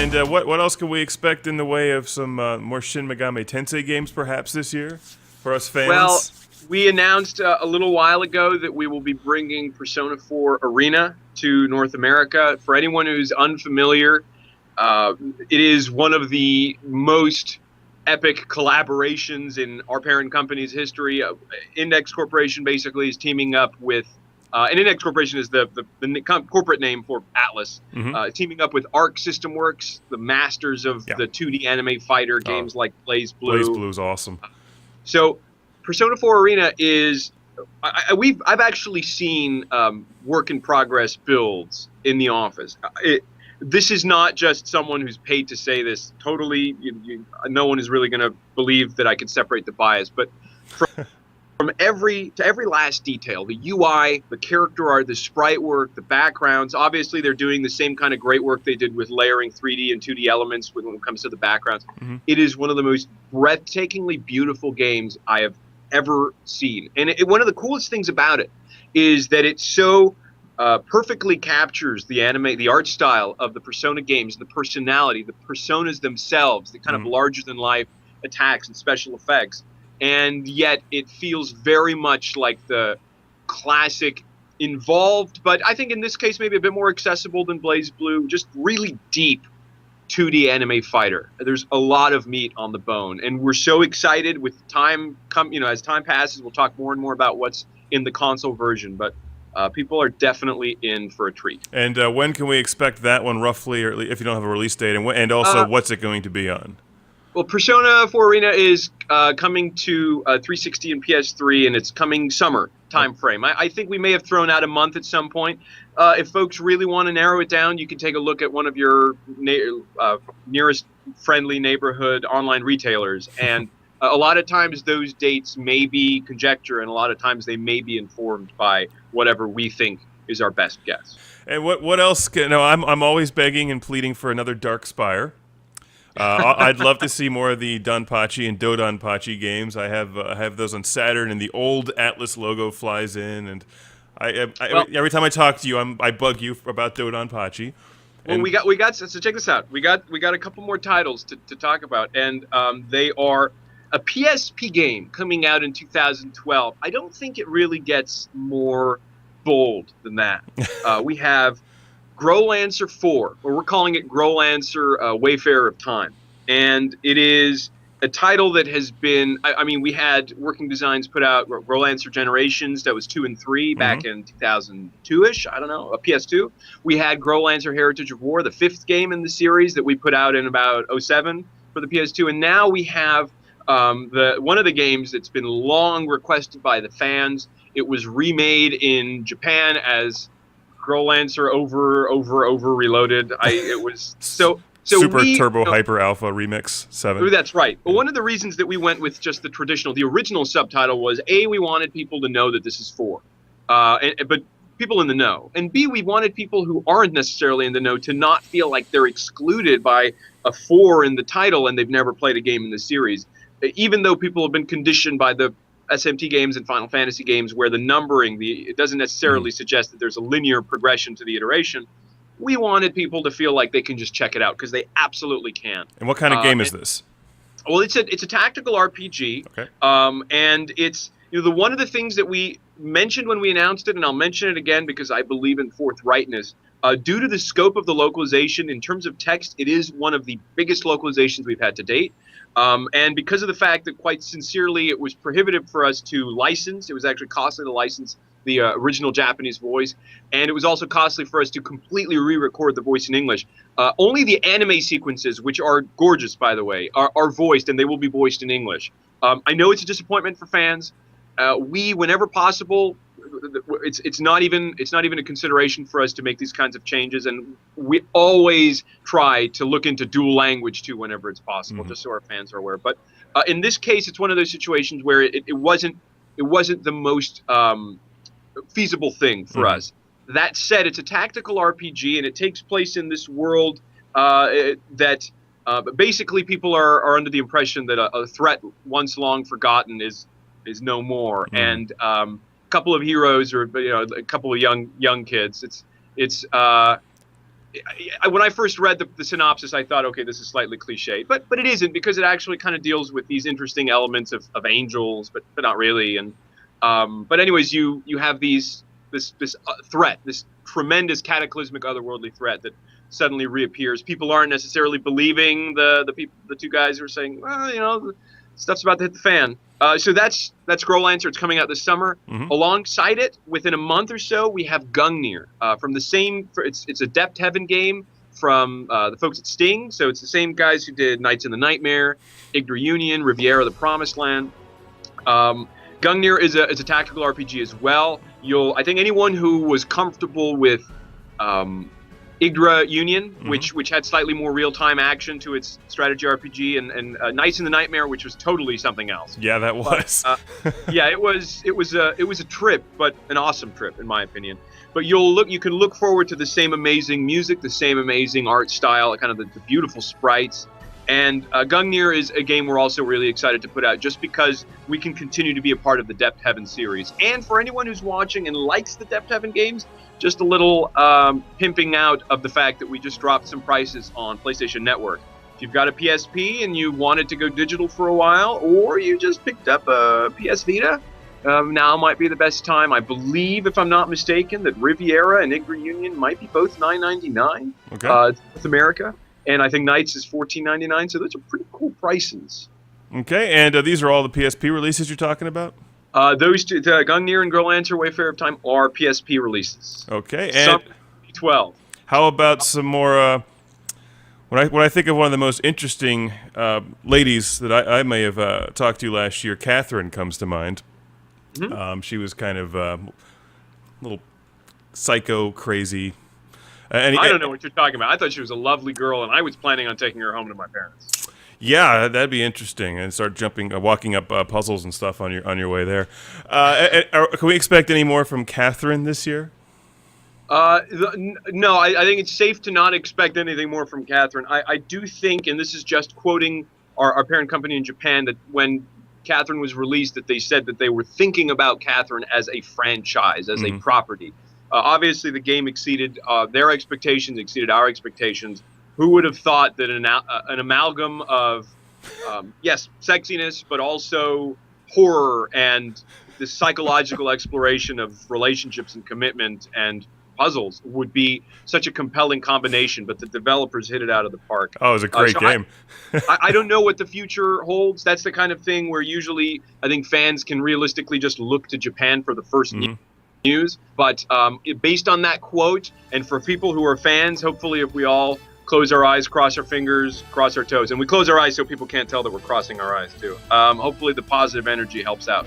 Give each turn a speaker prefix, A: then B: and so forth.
A: And what else can we expect in the way of some more Shin Megami Tensei games perhaps this year for us fans?
B: Well, we announced a little while ago that we will be bringing Persona 4 Arena to North America. For anyone who's unfamiliar, it is one of the most epic collaborations in our parent company's history. Index Corporation basically is teaming up with, and Index Corporation is the corporate name for Atlus, teaming up with Arc System Works, the masters of the 2D anime fighter games like Blaze Blue.
A: Blaze Blue is awesome.
B: So Persona 4 Arena is, I've actually seen work in progress builds in the office. This is not just someone who's paid to say this. Totally, no one is really going to believe that I can separate the bias. But from every last detail, the UI, the character art, the sprite work, the backgrounds. Obviously, they're doing the same kind of great work they did with layering 3D and 2D elements when it comes to the backgrounds. It is one of the most breathtakingly beautiful games I have ever seen. And one of the coolest things about it is that it's so perfectly captures the art style of the Persona games, the personality, the personas themselves, the kind of larger-than-life attacks and special effects, and yet it feels very much like the classic, involved, but I think in this case maybe a bit more accessible than Blaze Blue, just really deep 2D anime fighter. There's a lot of meat on the bone, and we're so excited with time. As time passes, we'll talk more and more about what's in the console version, but people are definitely in for a treat. And
A: when can we expect that one roughly, or if you don't have a release date, and also what's it going to be on?
B: Well, Persona 4 Arena is coming to 360 and PS3, and it's coming summer time frame. I think we may have thrown out a month at some point. If folks really want to narrow it down, you can take a look at one of your nearest friendly neighborhood online retailers, and a lot of times those dates may be conjecture, and a lot of times they may be informed by whatever we think is our best guess.
A: And what else? I'm always begging and pleading for another Darkspire. I'd love to see more of the Donpachi and Dodonpachi games. I have those on Saturn, and the old Atlus logo flies in, and every time I talk to you, I bug you about Dodonpachi.
B: Well, we got so check this out. We got a couple more titles to talk about, and they are a PSP game coming out in 2012. I don't think it really gets more bold than that. We have Growlancer 4, or we're calling it Growlancer Wayfarer of Time. And it is a title that has been, we had Working Designs put out Growlancer Generations, that was 2 and 3 back in 2002-ish, I don't know, a PS2. We had Growlancer Heritage of War, the 5th game in the series that we put out in about 2007 for the PS2. And now we have one of the games that's been long requested by the fans. It was remade in Japan as Growlancer over reloaded. It was so
A: Super Turbo Hyper Alpha Remix 7.
B: That's right. But one of the reasons that we went with just the original subtitle was A, we wanted people to know that this is 4, but people in the know, and B, we wanted people who aren't necessarily in the know to not feel like they're excluded by a 4 in the title and they've never played a game in the series. Even though people have been conditioned by the SMT games and Final Fantasy games where the numbering, it doesn't necessarily suggest that there's a linear progression to the iteration, we wanted people to feel like they can just check it out, because they absolutely can.
A: And what kind of game is this?
B: Well, it's a tactical RPG,
A: okay.
B: And it's one of the things that we mentioned when we announced it, and I'll mention it again because I believe in forthrightness. Due to the scope of the localization in terms of text, it is one of the biggest localizations we've had to date. And because of the fact that, quite sincerely, it was prohibitive for us to license, it was actually costly to license the original Japanese voice, and it was also costly for us to completely re-record the voice in English. Only the anime sequences, which are gorgeous, by the way, are voiced, and they will be voiced in English. I know it's a disappointment for fans. Whenever possible, it's not even a consideration for us to make these kinds of changes, and we always try to look into dual language too whenever it's possible, just so our fans are aware. But in this case, it's one of those situations where it wasn't the most feasible thing for us. That said, it's a tactical RPG, and it takes place in this world that basically people are under the impression that a threat once long forgotten is no more, and couple of heroes, or a couple of young kids. It's when I first read the synopsis, I thought, okay, this is slightly cliche, but it isn't, because it actually kind of deals with these interesting elements of angels, but not really. And but anyways, you have this threat, this tremendous cataclysmic otherworldly threat that suddenly reappears. People aren't necessarily believing the two guys who are saying, well, the stuff's about to hit the fan. So that's Growlancer. It's coming out this summer.
A: Mm-hmm.
B: Alongside it, within a month or so, we have Gungnir from the same. It's a Depth Heaven game from the folks at Sting. So it's the same guys who did Knights in the Nightmare, Yggdra Union, Riviera: The Promised Land. Gungnir is a tactical RPG as well. I think anyone who was comfortable with Yggdra Union,
A: mm-hmm.
B: which had slightly more real-time action to its strategy RPG, and Knights in the Nightmare, which was totally something else.
A: Yeah, that was.
B: Yeah, it was a trip, but an awesome trip in my opinion. But you can look forward to the same amazing music, the same amazing art style, kind of the beautiful sprites. And Gungnir is a game we're also really excited to put out, just because we can continue to be a part of the Depth Heaven series. And for anyone who's watching and likes the Depth Heaven games, just a little pimping out of the fact that we just dropped some prices on PlayStation Network. If you've got a PSP and you wanted to go digital for a while, or you just picked up a PS Vita, now might be the best time. I believe, if I'm not mistaken, that Riviera and Yggdra Union might be both $9.99.
A: Okay.
B: North America. And I think Knights is $14.99, so those are pretty cool prices.
A: Okay, and these are all the PSP releases you're talking about?
B: Those two, Gungnir and Growlancer, Wayfarer of Time, are PSP releases.
A: Okay, and
B: P12.
A: How about some more? When I think of one of the most interesting ladies that I may have talked to last year, Catherine comes to mind. Mm-hmm. She was kind of a little psycho, crazy.
B: I don't know what you're talking about. I thought she was a lovely girl, and I was planning on taking her home to my parents.
A: Yeah, that'd be interesting, and start walking up puzzles and stuff on your way there. Can we expect any more from Catherine this year?
B: No, I think it's safe to not expect anything more from Catherine. I do think, and this is just quoting our parent company in Japan, that when Catherine was released, that they said that they were thinking about Catherine as a franchise, as a property. Obviously, the game exceeded their expectations, exceeded our expectations. Who would have thought that an amalgam of, yes, sexiness, but also horror and this psychological exploration of relationships and commitment and puzzles would be such a compelling combination, but the developers hit it out of the park.
A: Oh, it was a great game.
B: I don't know what the future holds. That's the kind of thing where usually I think fans can realistically just look to Japan for the first news. But based on that quote, and for people who are fans, hopefully if we all close our eyes, cross our fingers, cross our toes, and we close our eyes so people can't tell that we're crossing our eyes too. Hopefully the positive energy helps out.